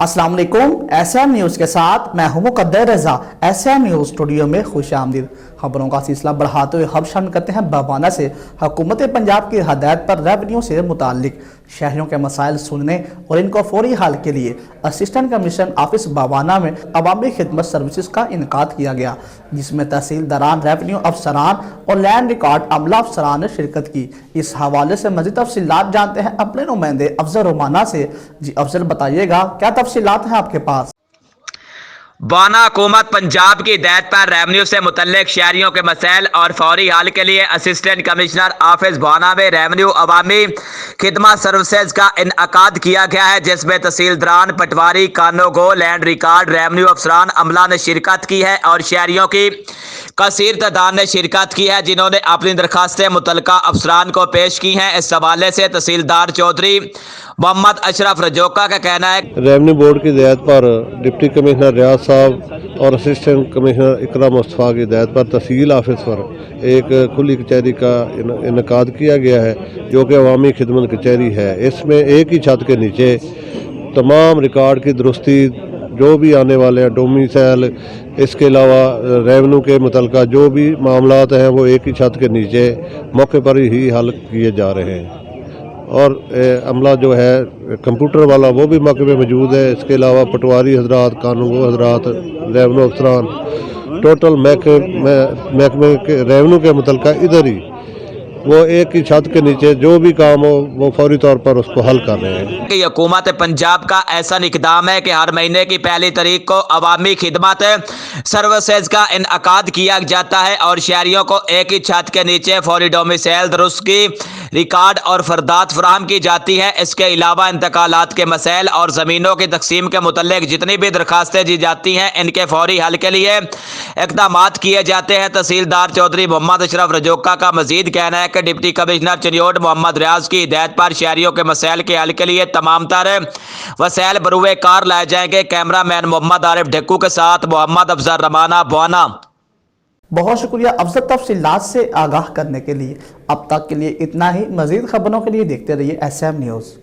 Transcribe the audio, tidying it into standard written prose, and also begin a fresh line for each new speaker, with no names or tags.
अस्सलाम वालेकुम। SM news के साथ मैं हूं मुकद्दर रजा। एसएम न्यूज़ स्टूडियो में खुश आमदीद। खबरों का सिलसिला बढ़ाते हुए हम शामिल करते हैं बवाना से। हुकूमत पंजाब की हदायत पर रेवेन्यू से मुतालिक शहरियों के मसाइल सुनने और इनको फौरी हल के लिए असिस्टेंट कमिश्नर ऑफिस बवाना में अवामी खिदमत सर्विसेज का इनकाद किया गया, जिसमें तहसीलदारान, रेवेन्यू अफसरान और लैंड रिकॉर्ड अमला अफसरान ने शिरकत की। इस हवाले से मज़ीद तफसीलात जानते हैं अपने नुमाइंदे अफजल रोमाना से। जी अफजल, बताइएगा क्या तफसीलात हैं आपके पास?
बाना हुकूमत पंजाब की हिदायत पर रेवेन्यू से मुतल्लिक शहरियों के मसाइल और फौरी हल के लिए असिस्टेंट कमिश्नर ऑफिस बाना में रेवेन्यू अवामी खिदमत सर्विसेज का इनकाद किया गया है, जिसमें तहसीलदारान, पटवारी, कानूगो, लैंड रिकॉर्ड, रेवेन्यू अफसरान अमला ने शिरकत की है और शहरियों की कसीर तादाद ने शिरकत की है, जिन्होंने अपनी दरखास्तें मुतलका अफसरान को पेश की हैं। इस हवाले से तहसीलदार चौधरी मोहम्मद अशरफ रजौका का कहना है,
रेवेन्यू बोर्ड की हिदायत पर डिप्टी कमिश्नर रियाज साहब और असिस्टेंट कमिश्नर इकराम मुस्तफ़ा की हिदायत पर तहसील ऑफिस पर एक खुली कचहरी का इनकाद किया गया है, जो कि अवामी खिदमत कचहरी है। इसमें एक ही छत के नीचे तमाम रिकॉर्ड की दुरुस्ती, जो भी आने वाले हैं डोमिसाइल, इसके अलावा रेवेन्यू के मुतलका जो भी मामलात हैं वो एक ही छत के नीचे मौके पर ही हल किए जा रहे हैं। और अमला जो है कंप्यूटर वाला वो भी मौके पे मौजूद है। इसके अलावा पटवारी हजरात, कानून हजरात, रेवेन्यू अफसरान, टोटल महकमे के रेवेन्यू के मुतलका इधर ही वो एक ही छत के नीचे जो भी काम हो वो फौरी तौर पर उसको हल कर रहे हैं।
कि हुकूमत पंजाब का ऐसा इक़दाम है कि हर महीने की पहली तारीख को अवामी खिदमत सर्विसेज का इनकाद किया जाता है और शहरियों को एक ही छत के नीचे फौरी डोमिसाइल, दुरुस्ती, रिकॉर्ड और फरदात फराहम की जाती है। इसके अलावा इंतकालात के मसाइल और ज़मीनों की तकसीम के मुतल्लिक जितनी भी दरखास्तें दी जाती हैं, इनके फौरी हल के लिए इक़दाम किए जाते हैं। तहसीलदार चौधरी मोहम्मद अशरफ रजौका का मजीद कहना है कि डिप्टी कमिश्नर चिन्योट मोहम्मद रियाज की हिदायत पर शहरियों के मसाइल के हल के लिए तमाम तर वसाइल बरूए कार लाए जाएंगे। कैमरा मैन मोहम्मद आरिफ ढक्कू के साथ मोहम्मद अफजल रमाना, बाना।
बहुत शुक्रिया अफजल, तफसीलात से आगाह करने के लिए। अब तक के लिए इतना ही। मजीद खबरों के लिए देखते रहिए एसएम न्यूज़।